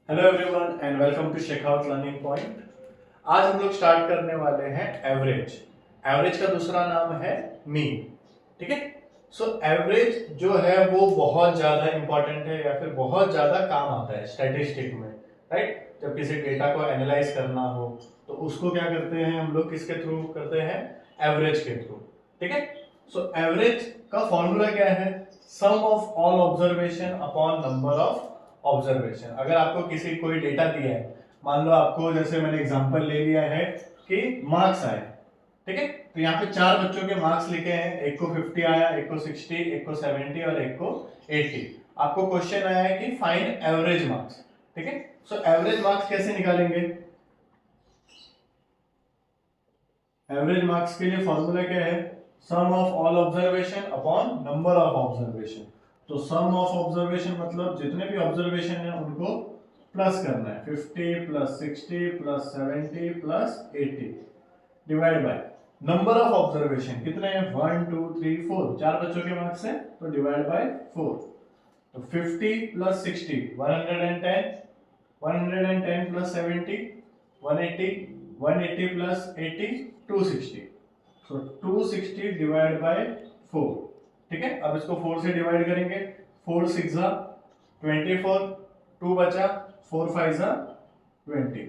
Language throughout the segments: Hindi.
Hello everyone and welcome to Shekhawat learning point. आज हम लोग स्टार्ट करने वाले हैं एवरेज। एवरेज का दूसरा नाम है मीन। ठीक है। सो एवरेज जो है वो बहुत ज्यादा इंपॉर्टेंट है या फिर बहुत ज्यादा काम आता है स्टैटिस्टिक में, राइट। जब किसी डेटा को एनालाइज करना हो तो उसको क्या करते हैं हम लोग, किसके थ्रू करते हैं? एवरेज के थ्रू। ठीक है। सो एवरेज का फॉर्मूला क्या है? Sum of all observation upon number of observation. अगर आपको किसी कोई डेटा दिया है, मान लो आपको, जैसे मैंने एग्जांपल ले लिया है कि मार्क्स आए, ठीक है। तो यहाँ पे 4 बच्चों के मार्क्स लिखे हैं, एक को 50 आया, एक को 60, एक को 70 और एक को 80। आपको क्वेश्चन आया है कि फाइंड एवरेज मार्क्स। ठीक है। सो एवरेज मार्क्स कैसे निकालेंगे? एवरेज मार्क्स के लिए फॉर्मूला क्या है? Sum of all observation upon number of observation. तो सम ऑफ ऑब्जर्वेशन मतलब जितने भी ऑब्जर्वेशन है उनको प्लस करना है, 50 plus 60 plus 70 plus 80 divide by number of observation. कितने हैं? 1 2 3 4, 4 बच्चों के मार्क्स है तो डिवाइड बाय 4। तो 50 plus 60 110, 110 plus 70 180, 180 plus 80 260। So 260 divide by 4। ठीक है। अब इसको 4 से डिवाइड करेंगे, 4 6 जा 24, 2 बचा, 4 5 जा 20,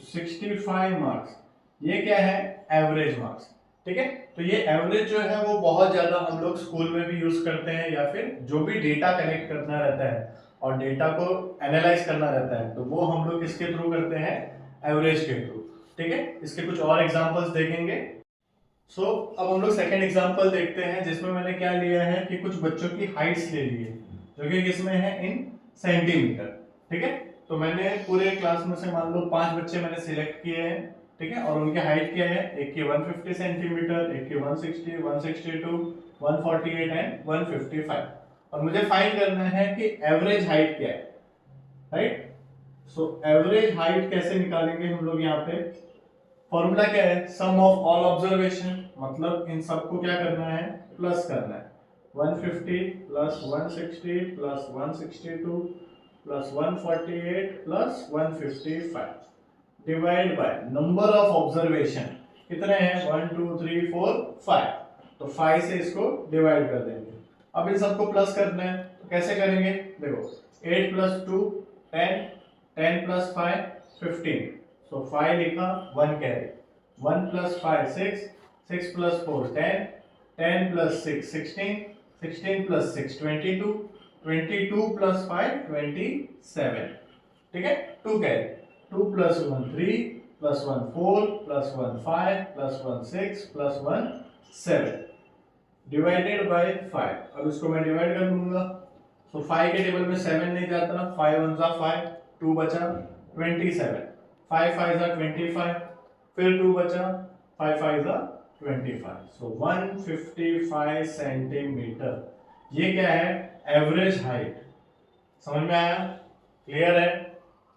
65 मार्क्स। ये क्या है? Average marks. ठीक है। तो ये एवरेज जो है वो बहुत ज्यादा हम लोग स्कूल में भी यूज करते हैं, या फिर जो भी डेटा कलेक्ट करना रहता है और डेटा को एनालाइज करना रहता है तो वो हम लोग किसके थ्रू करते हैं? एवरेज के थ्रू। ठीक है। इसके कुछ और एग्जांपल्स देखेंगे। अब हम लोग सेकंड एग्जांपल देखते हैं, जिसमें मैंने क्या लिया है कि कुछ बच्चों की हाइट्स ले ली है, जो कि किसमें है? इन सेंटीमीटर। ठीक है। तो मैंने पूरे क्लास में से मान लो 5 बच्चे मैंने सिलेक्ट किए हैं, ठीक है, और उनकी हाइट क्या है? एक की 150 सेंटीमीटर, एक की 160, 162, 148 एंड 155। और मुझे फाइंड करना है कि एवरेज हाइट क्या है, राइट। सो एवरेज हाइट कैसे निकालेंगे हम लोग? यहाँ पे फॉर्मूला क्या है? सम ऑफ ऑल ऑब्जर्वेशन, मतलब इन सबको क्या करना है? प्लस करना है। 150 plus 160 plus 162 plus 148 plus 155 divide by number of observation. कितने हैं? 1 2 3 4 5। तो 5 से इसको डिवाइड कर देंगे। अब इन सबको प्लस करना है तो कैसे करेंगे? देखो, 8 प्लस 2 10, 10 प्लस 5 15। सो 5 लिखा, 1 carry, 1 plus 5 6, 6 plus 4 10, 10 plus 6 16, 16 plus 6 22, 22 plus 5 27। ठीक है। 2 carry, 2 plus 1 3 plus 1 4 plus 1 5 plus 1 6 plus 1 7 divided by 5। अब इसको मैं डिवाइड कर दूंगा। सो 5 के टेबल में 7 नहीं जाता, 5 1 जा 5, 2 बचा 27, 5 5 जा 25, फिर 2 बचा, 5 5 जा 25। सो 155 सेंटीमीटर। ये क्या है? Average height. समझ में आया? क्लियर है?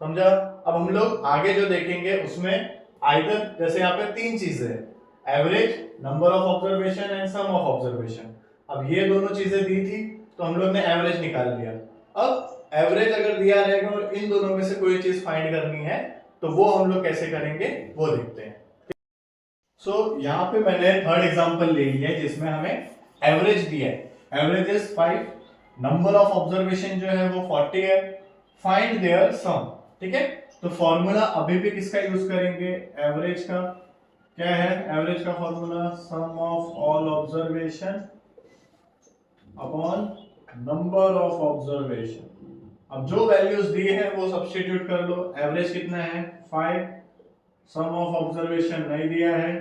समझा? अब हम लोग आगे जो देखेंगे उसमें आइदर, जैसे यहाँ पे 3 चीजें हैं, average, number of observation and sum of observation. अब ये दोनों चीजें दी थी तो हम लोग ने एवरेज निकाल लिया। अब एवरेज अगर दिया रहेगा और इन दोनों में से कोई चीज फाइंड करनी है तो वो हम लोग कैसे करेंगे वो देखते हैं। यहाँ पे मैंने थर्ड एग्जांपल ले लिया है जिसमें हमें एवरेज दिया है। Average is 5, number of observation जो है वो 40 है, फाइंड देयर सम। ठीक है। तो फॉर्मूला अभी भी किसका यूज करेंगे? एवरेज का। क्या है एवरेज का formula? Sum of all observation upon number of observation. अब जो वैल्यूज दी है वो सब्स्टिट्यूट कर लो। एवरेज कितना है? 5, सम ऑफ ऑब्जर्वेशन नहीं दिया है,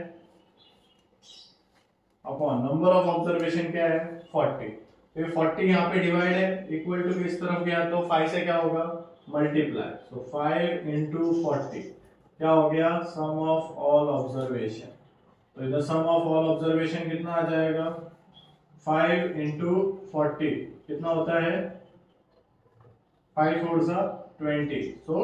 अपॉन नंबर ऑफ ऑब्जर्वेशन क्या है? 40। तो ये 40 यहाँ पे डिवाइड है, इक्वल टू इस तरफ गया तो 5 से क्या होगा? मल्टीप्लाई। सो 5 इंटू 40 क्या हो गया? सम ऑफ ऑल ऑब्जर्वेशन। तो इधर सम ऑफ ऑल ऑब्जर्वेशन कितना आ जाएगा? 5 इंटू 40 कितना होता है? 5 4 जा 20, सो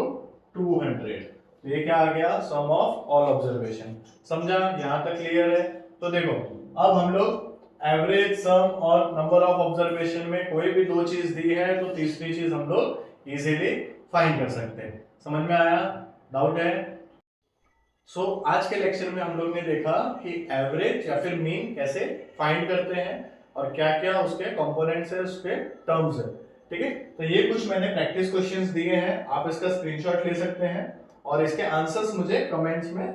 200। तो ये क्या आ गया? सम ऑफ ऑल ऑब्जर्वेशन। समझा? यहां तक क्लियर है? तो देखो, अब हम लोग एवरेज, सम और नंबर ऑफ ऑब्जर्वेशन में कोई भी 2 चीज दी है तो तीसरी चीज हम लोग इजीली फाइंड कर सकते हैं। समझ में आया? डाउट है? आज के लेक्चर में हम लोग ने देखा कि एवरेज या फिर मीन कैसे फाइंड करते हैं और क्या क्या उसके कंपोनेंट्स है, उसके टर्म्स है। ठीक है, तो ये कुछ मैंने प्रैक्टिस क्वेश्चंस दिए हैं, आप इसका स्क्रीनशॉट ले सकते हैं और इसके आंसर्स मुझे कमेंट्स में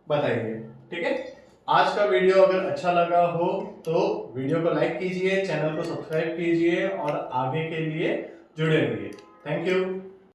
बताइए। ठीक है, आज का वीडियो अगर अच्छा लगा हो तो वीडियो को लाइक कीजिए, चैनल को सब्सक्राइब कीजिए और आगे के लिए जुड़े रहिए। Thank you.